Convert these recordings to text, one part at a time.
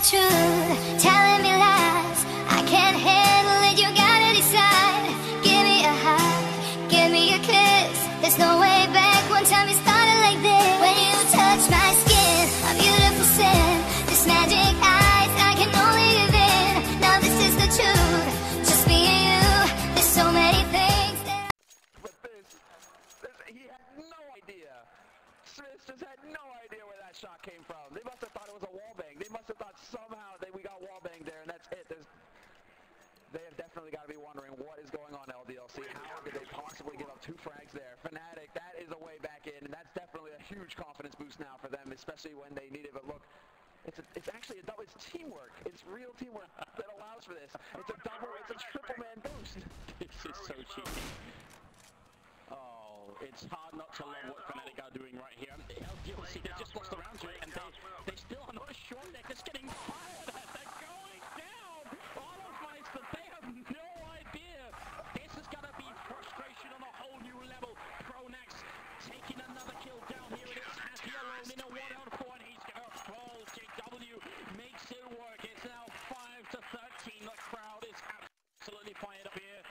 truth, telling me lies. I can't handle it, you gotta decide. Give me a hug, give me a kiss. There's no way back, one time it started like this. When you touch my skin, a beautiful sin. This magic eyes, I can only live in. Now this is the truth, just me and you. There's so many things that he had no idea. Smith just had no idea where that shot came from. They must have thought it was a wallbang. They must have thought somehow that we got wallbanged there, and that's it. They have definitely got to be wondering what is going on, LDLC. How did they possibly give up 2 frags there? Fnatic, that is a way back in, and that's definitely a huge confidence boost now for them, especially when they need it. But look, it's actually a double. It's teamwork. It's real teamwork that allows for this. It's a double. It's a triple man boost. This is so cheeky. Oh, it's hard not to love what Fnatic are doing right here. LDLC, they just lost around to it, and they still are not sure. They're just getting fired at. They're going down. All of Meister, they have no idea. This is going to be frustration on a whole new level. Pronax taking another kill down here. It is Happy alone in a 1-on-4, and he's going to fall. JW makes it work. It's now 5-13. The crowd is absolutely fired up here.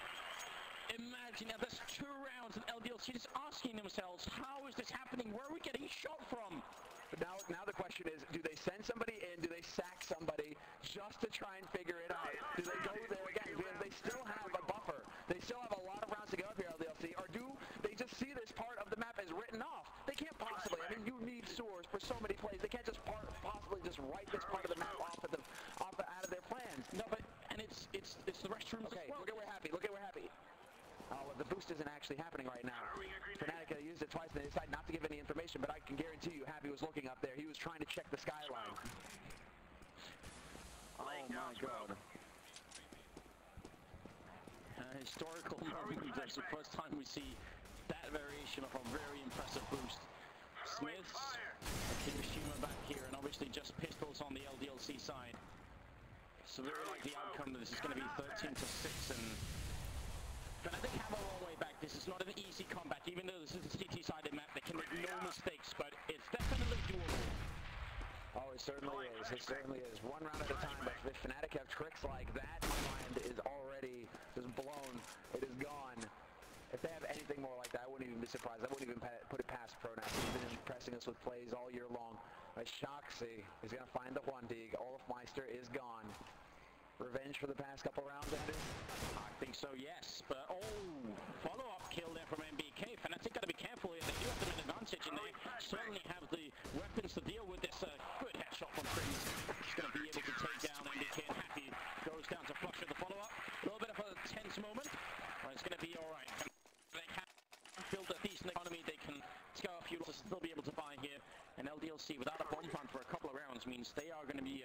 Imagine now there's 2 rounds and LDLC is asking themselves, how is this happening? Where are we getting shot from? But now the question is, do they send somebody in? Do they sack somebody just to try and figure it out? Do they go there again? Because they still have a buffer. They still have a lot of rounds to go up here, LDLC. Or do they just see this part of the map as written off? They can't possibly. I mean, you need source for so many plays. They can't just possibly just write this part of the map off out of their plans. No, but and it's the restrooms. Okay, as well. look at we're happy. Look at we're happy. Oh, the boost isn't actually happening right now. Fnatic used it twice and they decided not to give any information, but I can guarantee you Happy was looking up there. He was trying to check the skyline. Oh my god. Historical moment. That's the first time we see that variation of a very impressive boost. Smiths, Kirishima back here, and obviously just pistols on the LDLC side. So very likely outcome this is going to be 13-6, and Fnatic have a long way back. This is not an easy combat, even though this is a CT-sided map. They can make no mistakes, but it's definitely doable. Oh, it certainly is. It certainly is. 1 round at a time, but if Fnatic have tricks like that, my mind is already just blown. It is gone. If they have anything more like that, I wouldn't even be surprised. I wouldn't even put it past Pronax. He's been impressing us with plays all year long. Shoxy is going to find the 1-dig. Olafmeister is gone. Revenge for the past couple rounds, Andy? I think so, yes. But, follow-up kill there from MBK. Fnatic got to be careful here. They do have an advantage, and they certainly have the weapons to deal with this. Good headshot from Prince. He's going to be able to take down MBK, and Happy goes down to flush with the follow-up. A little bit of a tense moment, but it's going to be all right. They have built a decent economy. They can scour a few losses, still be able to buy here. And LDLC, without a bomb plant for a couple of rounds, means they are going to be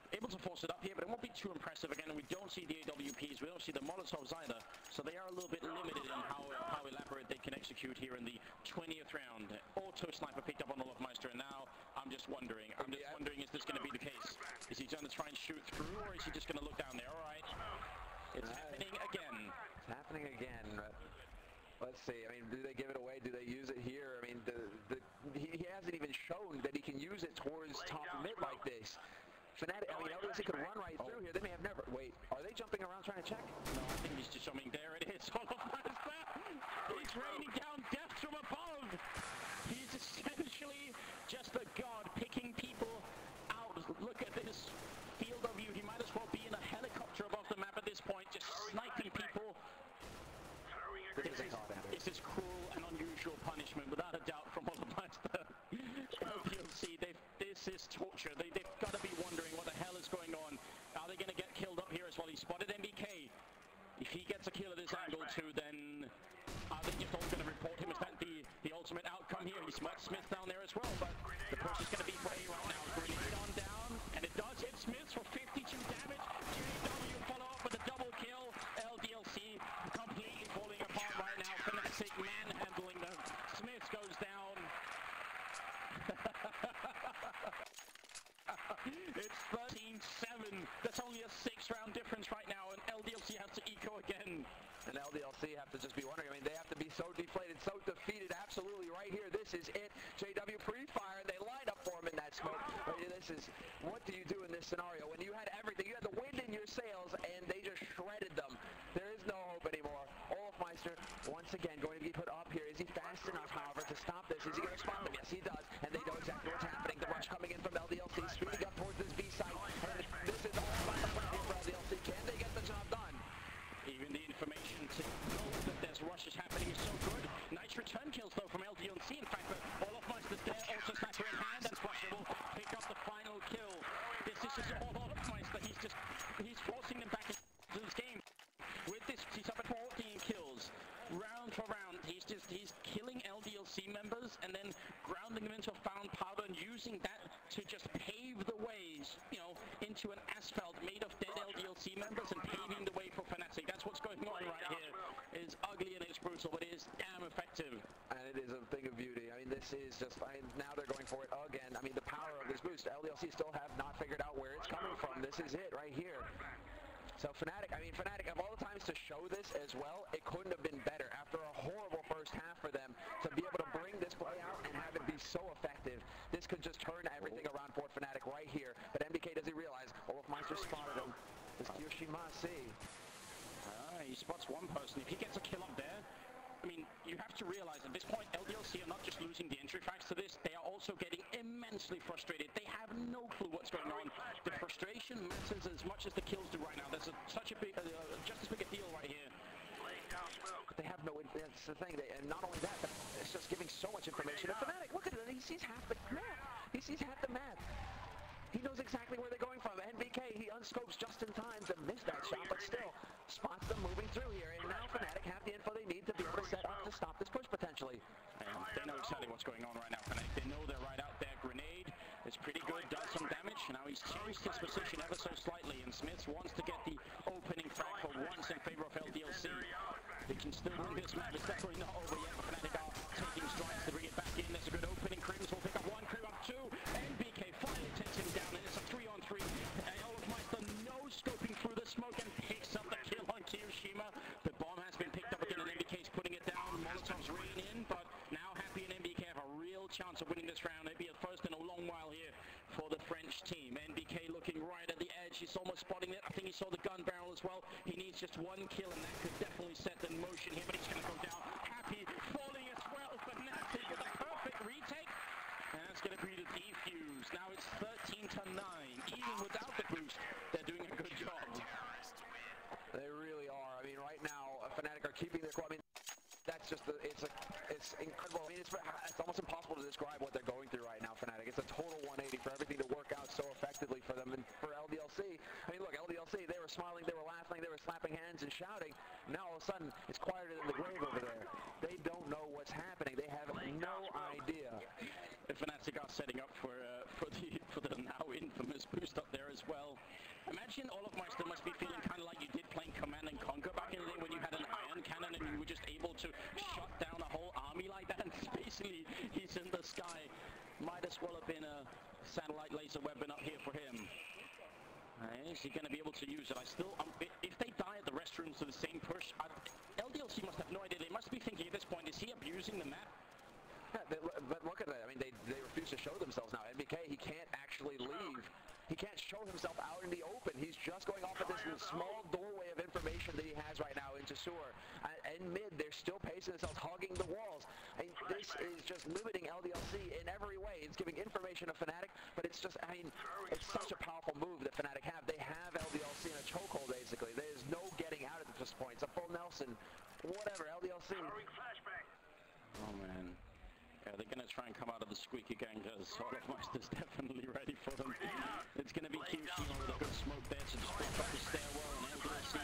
able to force it up here, but it won't be too impressive. Again, we don't see the AWPs, we don't see the Molotovs either, so they are a little bit limited in how elaborate they can execute here in the 20th round. Auto sniper picked up on Olafmeister, and now I'm just wondering, is this going to be the case? Is he going to try and shoot through, or is he just going to look down there? All right, it's happening again. It's happening again. Let's see. I mean, do they give it away? Do they use it here? I mean, he hasn't even shown that he can use it towards top mid like this. Fnatic, I mean, LDLC could run right through here. They may have never. Wait, are they jumping around trying to check? No, I think he's just showing. There it is. He's raining down death from above. He's essentially just a god picking people out. Look at this field of view. He might as well be in a helicopter above the map at this point, just sniping people. This is cruel and unusual punishment, without a doubt, from Olafmeister. LDLC, this is torture. They've got to be wondering what the hell is going on. Are they going to get killed up here as well? He spotted MBK. If he gets a kill at this angle too, then are they just all going to report him? Is that the ultimate outcome here? He spot Smith down there as well, but the push is going to be for A right now. Grenade on down, and it does hit Smith for 52 damage. JW follow up with a double kill. LDLC completely falling apart right now. Fnatic manhandling them. Smith goes down. It's 13-7. That's only a 6-round difference right now, and LDLC has to eco again. And LDLC have to just be wondering. I mean, they have to be so deflated, so defeated. Absolutely right here. This is it. JW pre-fire. do you do in this scenario when you had everything? You had the wind in your sails, and they just shredded them. There is no hope anymore. Olofmeister, once again, going to be put up here. Is he fast enough, however, to stop this? Is he going to respond? Yes, he does. And they know exactly what's happening. The rush coming in from LDLC, speeding up towards this B site. And this is all about the front here for LDLC. Can they get the job done? Even the information to know that there's rushes happening is so good. Nice return kills, though, from LDLC. In fact, but Olofmeister there, also sniper in hand. That's questionable. Pick up the final kill. This is just all Olofmeister. He's forcing them back into this game. With this, he's up at 14 kills. Round for round, he's killing LDLC members and then grounding them into a found powder and using that to just pave the ways, you know, into an asphalt made of dead LDLC members and paving the way for Fnatic. That's what's going on right here. It's ugly and it's brutal, but it is damn effective. And it is a thing of beauty. I mean, this is just, now they're going for it again. I mean, the power of this boost, LDLC still have not figured out where it's coming from. This is it right here. So Fnatic, of all the times to show this as well, it couldn't have been better. After a horrible first half for them, to be able to bring this play out and have it be so effective, this could just turn everything around for Fnatic right here. But MBK, does he realize Olofmeister spotted him? Does Kyoshima see? He spots one person. If he gets a kill up there, I mean, you have to realize at this point, LDLC are not just losing the entry tracks to this, they are also getting immensely frustrated. They have no clue what's going on. The frustration matters as much as the kills do right now. There's such a big, just as big a deal right here. But they have no, that's the thing, and not only that, but it's just giving so much information to Fnatic. Look at it, he sees half the map. He sees half the map. He knows exactly where they're going from. NBK, he unscopes just in time to miss that shot, but still spots them moving through here. And now Fnatic have the info they need to be able to set up to stop this push potentially. And they know exactly what's going on right now, Fnatic. They know they're right out there. Grenade is pretty good, does some damage. Now he's changed his position ever so slightly, and Smith wants to get the opening frag for once in favor of LDLC. They can still win this map. It's definitely not over yet, but Fnatic are taking strides to bring it back in. There's a good opening. Crims will pick up one, Crim up two. NBK finally takes him down, and it's a 3-on-3. Olofmeister no-scoping through the smoke and picks up the kill on Kyoshima. The bomb has been picked up again, and NBK's putting it down. Molotov's rain in, but now Happy and NBK have a real chance of winning this round. Maybe a first in a long while here for the French team. NBK looking right at the edge. He's almost spotting it. I think he saw the gun barrel as well. He needs just one kill, and that could definitely set the motion here, but he's going to go down. Happy falling as well. Fnatic with a perfect retake. And that's going to be the defuse. Now it's 13-9. Even without the boost, they're doing a good job. They really are. I mean, right now, Fnatic are keeping their... I mean, that's just it's incredible. I mean, it's almost impossible to describe what they're going through right now, Fnatic. It's a total 180 for everything to work out so effectively for them. And for LDLC, I mean, look, LDLC, they were smiling, they were laughing, they were slapping hands and shouting. Now all of a sudden, it's quieter than the grave over there. They don't know what's happening. They have no idea. Fnatic are setting up for the now infamous boost up there as well. Imagine Olofmeister must be feeling kind of like you did playing Command and Conquer back in the day when you had an iron cannon and you were just able to shut down a whole army like that. And basically, he's in the sky. Might as well have been a satellite laser weapon up here for him. Is he going to be able to use it? If they die at the restrooms to the same push, LDLC must have no idea. They must be thinking at this point, is he abusing the map? Yeah, but look at that. I mean, they refuse to show themselves now. NBK, he can't actually leave. He can't show himself out in the open. He's just going off of this small doorway of information that he has right now into sewer. And mid, they're still pacing themselves, hugging the walls. And this is just limiting LDLC in every way. It's giving information to Fnatic, but it's just, I mean, it's such a powerful move that Fnatic have. They have LDLC in a chokehold, basically. There's no getting out at this point. It's a full Nelson. Whatever, LDLC. Oh, man. Yeah, they're going to try and come out of the squeaky gang because Olofmeister's definitely ready for them. It's going to be Kyoshima with a good smoke there to just pick up the stairwell, and LDLC,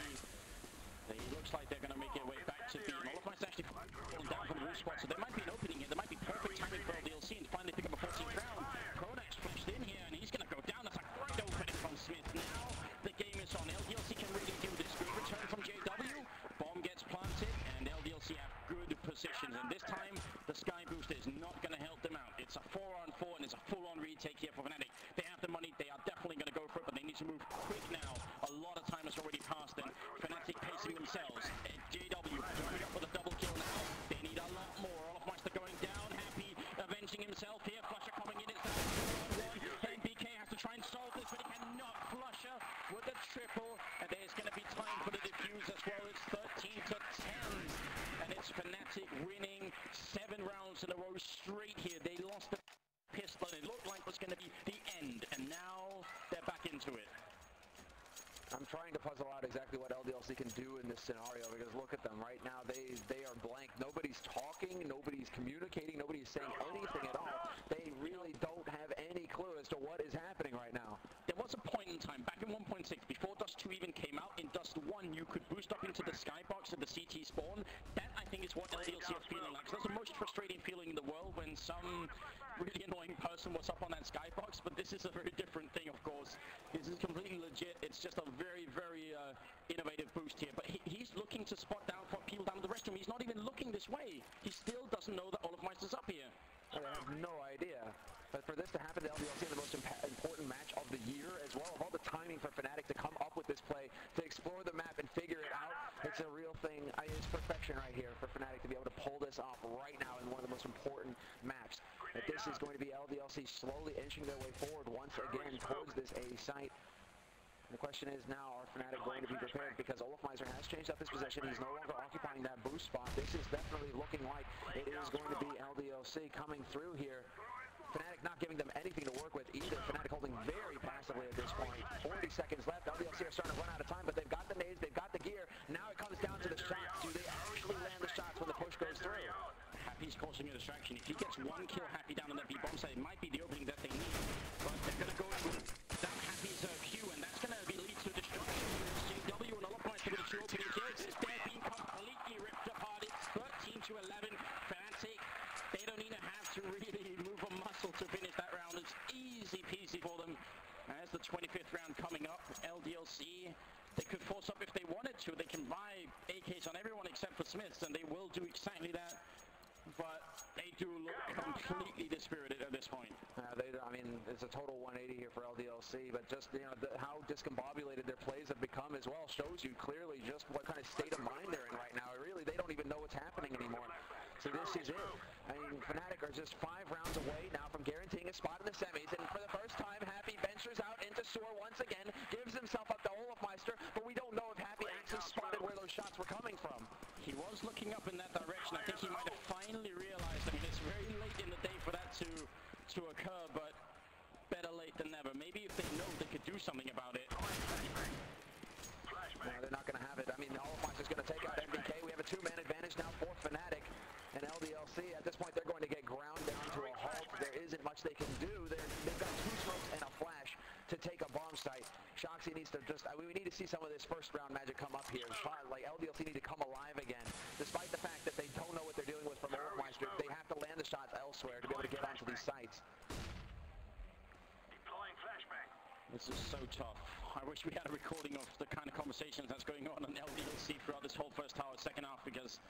it looks like they're going to make their way back to B. Olofmeister's actually falling down from the roof spot, so there might be an opening here. There might be perfect timing for LDLC and finally pick up a 14th round. Pronax flashed in here, and he's going to go down. That's a great opening from Smith. Now the game is on. LDLC can really do this. Good return from JW. Bomb gets planted, and LDLC have good positions, and this time the Sky Boost is not going to help them out. It's a 4-on-4, and it's a full-on retake here for Fnatic. They have the money, they are definitely going to go for it, but they need to move quick now. A lot of time has already passed, and Fnatic pacing themselves. JW going up for the double kill now. They need a lot more. Olofmeister going down, Happy avenging himself here. Flusher coming in, it's a 2-on-1. NBK has to try and solve this, but puzzle out exactly what LDLC can do in this scenario, because look at them right now. They are blank. Nobody's talking, nobody's communicating, nobody's saying anything at all. They really don't have any clue as to what is happening right now. There was a point in time, back in 1.6, before Dust 2 even came out, in Dust 1 you could boost up into the skybox at the CT spawn. That, I think, is what LDLC are feeling like. So that's the most frustrating feeling in the world, when some really annoying person was up on that skybox, but this is a very different thing, of course. This is completely legit. It's just a very, very innovative boost here. But he's looking to spot down people down in the restroom. He's not even looking this way. He still doesn't know that Olofmeister's up here. I have no idea. But for this to happen to LDLC in the most important match of the year as well, of all the timing for Fnatic to come up with this play, to explore the map and figure it out, it's a real thing. It's perfection right here for Fnatic to be able to pull this off right now in one of the most important maps. That this is going to be LDLC slowly inching their way forward once again towards this A site. The question is now, are Fnatic going to be prepared? Because Olofmeister has changed up his position. He's no longer occupying that boost spot. This is definitely looking like it is going to be LDLC coming through here. Fnatic not giving them anything to work with either. Fnatic holding very passively at this point. 40 seconds left. LDLC are starting to run out of time, but they've got the nades, they've got the gear. Now it comes down to the shots. Do they actually land the shots when the push goes through? Happy's causing a distraction. If he gets one kill Happy down on that B-bomb side, it might be the opening that they need. But they're going to go in with that Happy's Q, and that's going to lead to destruction. JW and Olofmeister with the two opening kills. They're being completely ripped apart. It's 13 to 11. Fnatic, they don't even have to really move a muscle to finish that round. It's easy peasy for them. As the 25th round coming up, LDLC, they could force up if they wanted to. They can buy AKs on everyone except for Smiths, and they will do exactly that. But they do look completely dispirited at this point. I mean, it's a total 180 here for LDLC, but just, you know, how discombobulated their plays have become as well shows you clearly just what kind of state of mind they're in right now. Really, they don't even know what's happening anymore. So this is it. I mean, Fnatic are just 5 rounds away now from guaranteeing a spot in the semis, and for the first time, Happy ventures out into Sewer once again, gives himself up to Olofmeister, but we don't know if Happy actually spotted where those shots were coming from. He was looking up in that direction. I think he might have finally realized. I mean, it's very late in the day for that to occur, but better late than never. Maybe if they know they could do something about it. No, they're not going to have it. I mean, Olofmeister's going to take out MBK. We have a 2-man advantage now for Fnatic. And LDLC, at this point, they're going to get ground down to a halt. There isn't much they can do. They've got 2 smokes and a flash to take a bomb site. Shoxy needs to just, we need to see some of this first round magic come up here. Like, LDLC need to come alive again. Despite the fact that they don't know what they're dealing with from Olofmeister, they have to land the shots elsewhere to be able to get onto these sites. This is so tough. I wish we had a recording of the kind of conversations that's going on LDLC throughout this whole first half, second half, because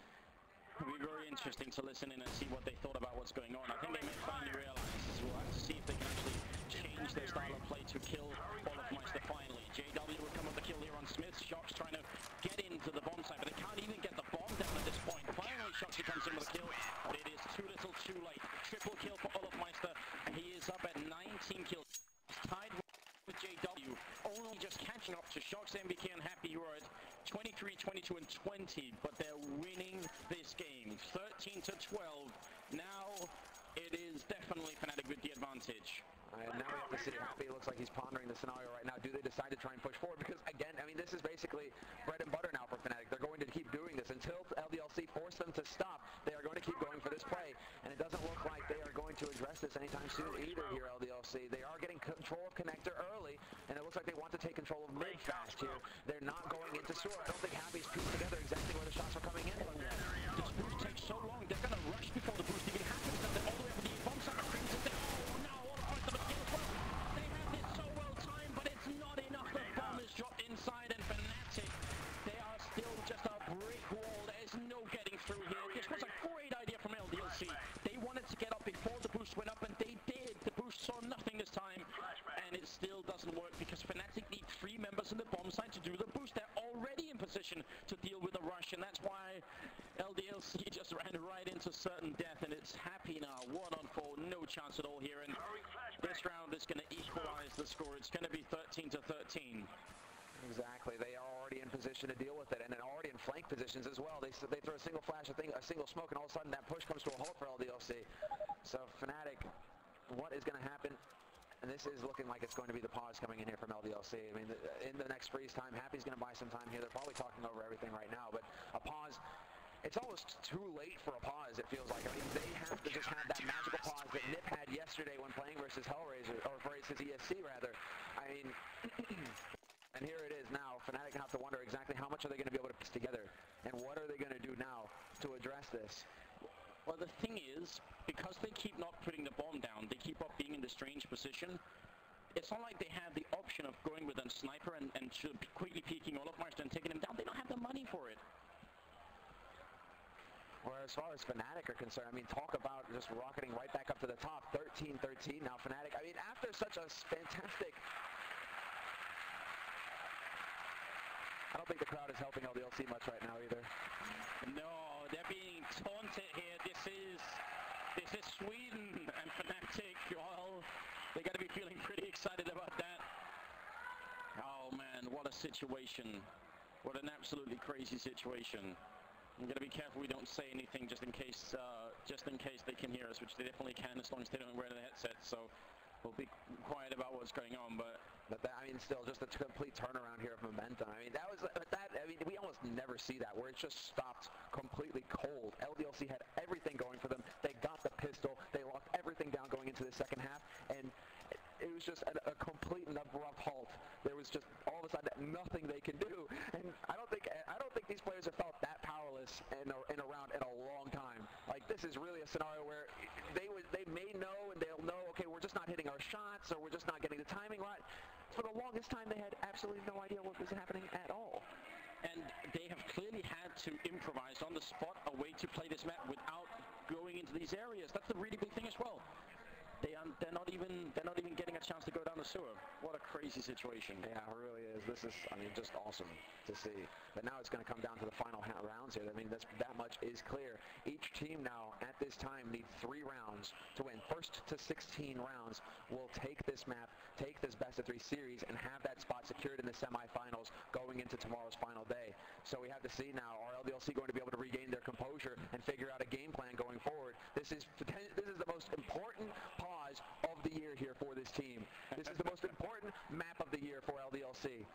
it would be very interesting to listen in and see what they thought about what's going on. I think they may finally realize this. We'll have to see if they can actually change their style of play to kill Olofmeister finally. JW will come up the kill here on Smith. Shox trying to get into the bomb site, but they can't even get the bomb down at this point. Finally, Shoxy comes in with a kill, but it is too little too late. Triple kill for Olofmeister, and he is up at 19 kills. Tied with JW, only just catching up to Shox, MBK, and Happy, who are at 23, 22, and 20, but they're winning this game, 13 to 12. Now it is definitely Fnatic with the advantage. And now we have to see Happy. It looks like he's pondering the scenario right now. Do they decide to try and push forward? Because again, I mean, this is basically bread and butter now for Fnatic. They're going to keep doing this until LDLC force them to stop. They are going to keep going for this play, and it doesn't look like they are going to address this anytime soon either here, LDLC. They are getting control of connector early, and it looks like they want to take control of mid fast here. They're not going into Sewer. I don't think Happy's pieced together exactly where the shots are coming in. This boost takes so long. They're going to rush before the boost even happens. They're all the way up to the bomb site. Oh no, Olofmeister with the kill as well. They have this so well timed, but it's not enough. The bomb is dropped inside, and Fnatic, they are still just a brick wall. There's no getting through here. This was a great idea from LDLC. They wanted to get up before the boost went up, and they did. The boost saw nothing this time, and it still doesn't work because Fnatic need 3 members in the bomb site to do the boost. They're already in position to deal with the rush, and that's why LDLC just ran right into certain death, and it's Happy now, 1-on-4, no chance at all here, and this round is going to equalize the score. It's going to be 13 to 13. Exactly. They are already in position to deal with it, and then already in flank positions as well. They throw a single flash, a single smoke, and all of a sudden that push comes to a halt for LDLC. So Fnatic, what is going to happen? And this is looking like it's going to be the pause coming in here from LDLC. I mean, in the next freeze time, Happy's going to buy some time here. They're probably talking over everything right now, but a pause, it's almost too late for a pause, it feels like. I mean, they have to just have that magical pause that Nip had yesterday when playing versus Hellraiser, or versus ESC rather. I mean, and here it is now. Fnatic have to wonder exactly how much are they going to be able to piece together, and what are they going to do now to address this? Well, the thing is, because they keep not putting the bomb down, they keep up being in the strange position. It's not like they have the option of going with a sniper and quickly peeking Olofmeister and taking him down. They don't have the money for it. Well, as far as Fnatic are concerned, I mean, talk about just rocketing right back up to the top. 13-13 now, Fnatic. I mean, after such a fantastic... I don't think the crowd is helping LDLC much right now either. No, they're being taunted here. This is Sweden, and Fnatic, well, they got to be feeling pretty excited about that. Oh man, what a situation. What an absolutely crazy situation. I'm gonna be careful we don't say anything just in case they can hear us, which they definitely can as long as they don't wear the headset. So we'll be quiet about what's going on, but that, I mean, still just a complete turnaround here of momentum. I mean, I mean, we almost never see that, where it just stopped completely cold. LDLC had everything going for them. They got the pistol. They locked everything down going into the second half, and it was just a complete and abrupt halt. There was just all of a sudden nothing they can do, and I don't think these players have felt that powerless in a round in a long time. Like, this is really a scenario where they may know, and they'll know, okay, we're just not hitting our shots, or we're just not getting the timing right. For the longest time, they had absolutely no idea what was happening at all. And they have clearly had to improvise on the spot a way to play this map without going into these areas. That's the really big thing as well. They're not even getting a chance to go down the sewer. What a crazy situation. Yeah, it really is. This is, I mean, just awesome to see. But now it's going to come down to the final rounds here. I mean, that much is clear. Each team now, at this time, need 3 rounds to win. First to 16 rounds will take this map, take this best-of-3 series, and have that spot secured in the semifinals going into tomorrow's final day. So we have to see now, are LDLC going to be able to regain their composure and figure out a game plan going forward? This is the most important pause of the year here for this team. This is the most important map of the year for LDLC.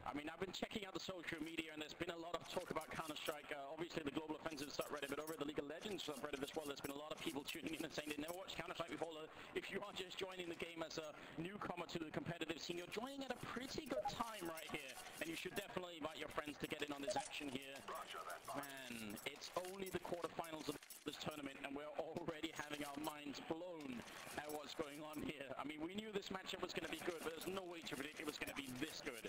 I mean, I've been checking out the social media, and there's been a lot of talk about Counter-Strike. Obviously, the Global Offensive subreddit, but over the League of Legends subreddit as well, there's been a lot of people tuning in and saying they never watched Counter-Strike before. If you are just joining the game as a newcomer to the competitive scene, you're joining at a pretty good time right here, and you should definitely invite your friends to get in on this action here. Man, it's only the quarterfinals of this tournament, and we're already having our minds blown at what's going on here. I mean, we knew this matchup was going to be good, but there's no way to predict it was going to be this good.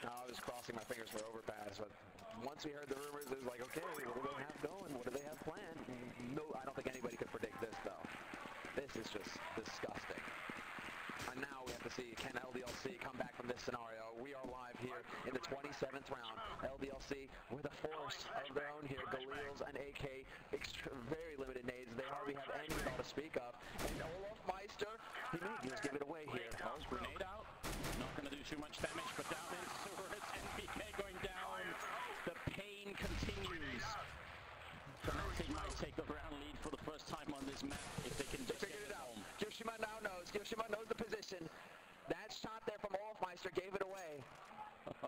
I was crossing my fingers for overpass, but once we heard the rumors, it was like, okay, what do they have going? What do they have planned? No, I don't think anybody could predict this, though. This is just disgusting. And now we have to see, can LDLC come back from this scenario? We are live here in the 27th round. LDLC with a force of their own here. Galils and AK, very limited nades. They hardly have any at all to speak of. And Olofmeister, he may just give it away here. Oh, grenade out. Not going to do too much damage, but down in Sewers, NBK going down. The pain continues. Fnatic might take the round lead for the first time on this map if they can just figure it out. Gyoshima now knows. Gyoshima knows the position. That shot there from Olofmeister gave it away.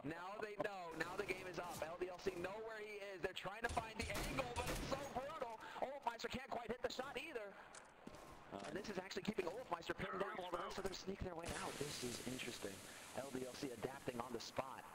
Now they know. Now the game is up. LDLC know where he is. They're trying to find the angle, but it's so brutal. Olofmeister can't quite hit the shot either. And this is actually keeping Olofmeister pinned down while the rest of them sneak their way out. This is interesting. LDLC adapting on the spot.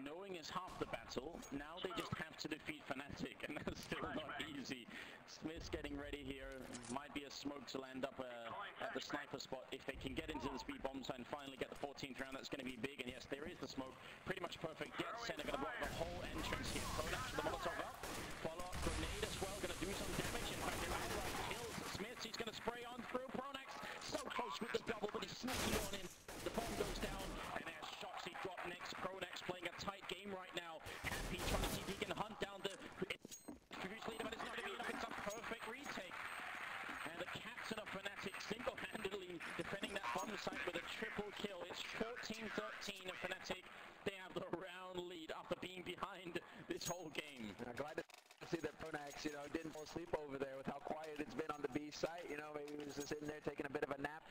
Knowing is half the battle. Now they just have to defeat Fnatic, and that's still not easy. Smith's getting ready here. Might be a smoke to land up at the sniper spot. If they can get into the speed bombs and finally get the 14th round, that's going to be big. And yes, there is the smoke. Pretty much perfect. Dead center, going to block the whole entrance here. Pronax with the Molotov up. Follow-up grenade as well, going to do some damage. In fact, it outright kills Smith. He's going to spray on through. Pronax so close with the double, but he's sneaking on in. The bomb goes down, and there's Shoxy drop next. Pronax playing a tight game right now. Happy trying to see if he can hunt down the previous leader, but it's not going to be enough. It's a perfect retake. And the captain of Fnatic single-handedly defending that bomb site with a triple kill. It's 14-13 of Fnatic. They have the round lead after being behind this whole game. I'm glad to see that Pronax, didn't fall asleep over there with how quiet it's been on the B site. Maybe he was just sitting there taking a bit of a nap.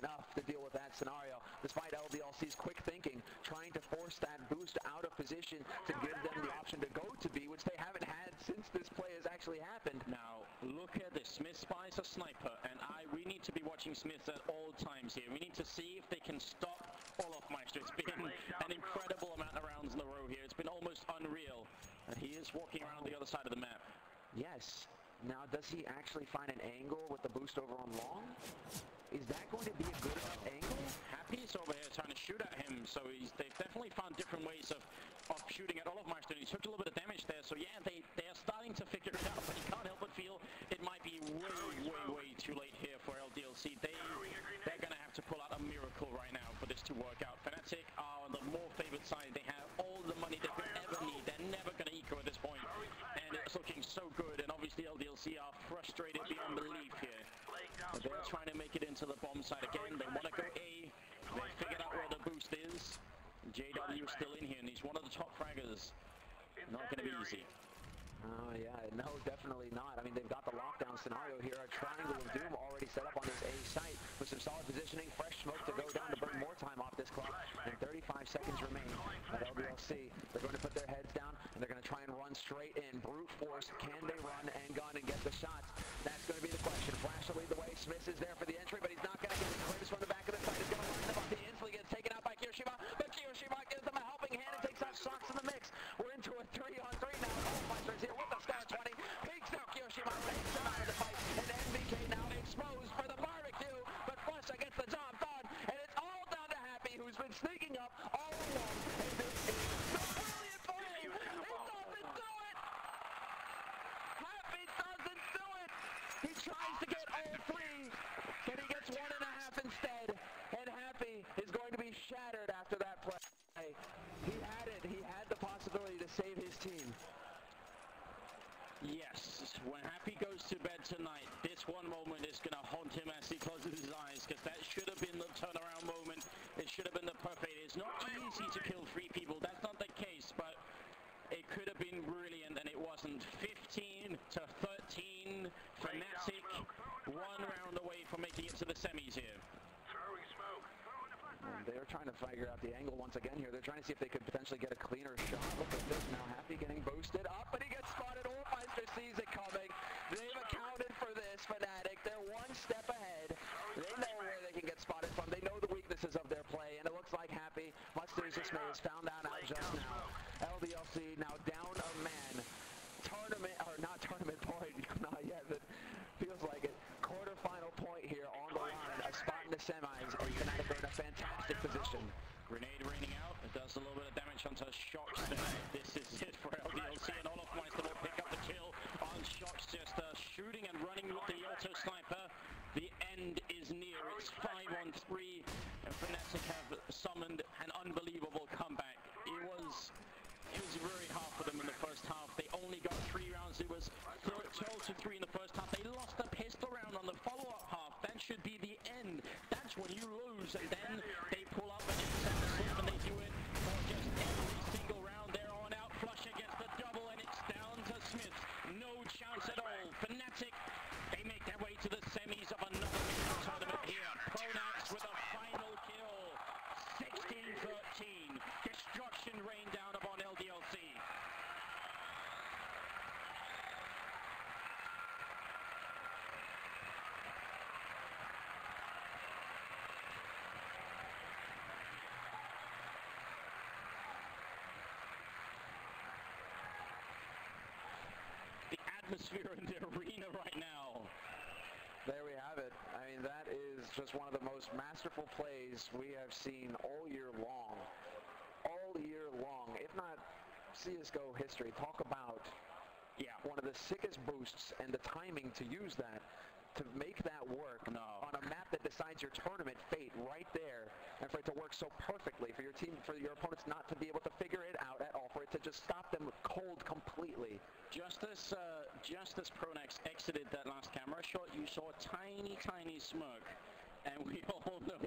enough to deal with that scenario, despite LDLC's quick thinking, trying to force that boost out of position to give them the option to go to B, which they haven't had since this play has actually happened. Now, look at this. Smith spies a sniper, and we need to be watching Smith at all times here. We need to see if they can stop Olofmeister. It's been an incredible amount of rounds in a row here. It's been almost unreal. And he is walking around the other side of the map. Yes. Now, does he actually find an angle with the boost over on long? Is that going to be a good enough angle? Happy's over here trying to shoot at him, so they've definitely found different ways of shooting at Olofmeister. He took a little bit of damage there, so yeah, they are starting to figure it out, but you can't help but feel it might be way too late here for LDLC. They're going to have to pull out a miracle right now for this to work out. Fnatic are on the more favored side. They have all the money they could ever need. They're never going to eco at this point, and it's looking so good, and obviously LDLC are frustrated beyond belief here. But they're trying to make it into the bomb side again. They want to go A. They figured out where the boost is. JW is still in here, and he's one of the top fraggers. Not going to be easy. Oh, yeah. No, definitely not. I mean, they've got the lockdown scenario here. A triangle of doom already set up on this A site with some solid positioning. Fresh smoke to go down to burn more time off this clock. And 35 seconds remain at LDLC. They're going to put their heads down, and they're going to try and run straight in. Brute force. Can they run and gun and get the shots? That's going to be the question. Flash will lead the way. Smith is there for the entry, but he's not going to get it. Curtis from the back of the site is going to line them up. He instantly gets taken out by Kiyoshima, but Kiyoshima gives them a helping hand and takes out shots in the mix. We're into a 3-on-3 now. Olofmeister is here with the star 20. Peeks out Kiyoshima, takes him out of the fight, and MBK now exposed for the barbecue, but Flush gets the job done, and it's all down to Happy, who's been sneaking up all along, and this is so brilliant for him. He doesn't do it. Happy doesn't do it. He tries to get all three, but he gets 1.5 instead, and Happy is going to be shattered after that play. He had it. He had the possibility to save his team. Yes, when Happy goes to bed tonight, this one moment is going to haunt him as he closes his eyes, because that should have been the turnaround moment. It should have been the perfect. It's not easy to kill 3 people. That's not the case, but it could have been brilliant, and it wasn't. 15 to 13, Fnatic, 1 round away from making it to the semis here. They're trying to figure out the angle once again here. They're trying to see if they could potentially get a cleaner shot. Look at this now. Happy getting boosted up, but he gets spotted. Olofmeister sees it coming. They've accounted for this, Fnatic. They're 1 step ahead. They know where they can get spotted from. They know the weaknesses of their play, and it looks like Happy, much to his dismay, has found that out just now. LDLC now down a man. Tournament, or not tournament point, not yet, but feels like it. Quarterfinal point here on the line. A spot in the semis, and Fnatic are in a fantastic position. Grenade raining out. It does a little bit of damage onto Shocks there. This is it for LDLC, and Olofmeister will pick up the kill on Shocks, just shooting and running with the auto sniper. The end is near. It's 5-on-3, and Fnatic have summoned an unbelievable comeback. It was very hard for them in the first half. They only got 3 rounds. It was 12 to 3 in the first half. They lost a pistol round on the follow-up half. That should be the end. That's when you lose, and then they pull up and intercept the slip, and they do it for just every single round. They're on out. Flush against the double, and it's down to Smith. No chance at all. Fnatic, they make their way to the semis of another major tournament here. Pronax with a final kill. 16-13. Destruction rained down upon LDLC. The atmosphere in the arena right now. There we have it. I mean, that is just one of the most masterful plays we have seen all year long. All year long, if not CSGO history. Talk about one of the sickest boosts and the timing to use that, to make that work on a map that decides your tournament fate right there, and for it to work so perfectly for your team, for your opponents not to be able to figure it out at all, for it to just stop them cold completely. Just as Pronax exited that last camera shot, you saw a tiny smirk, and we all know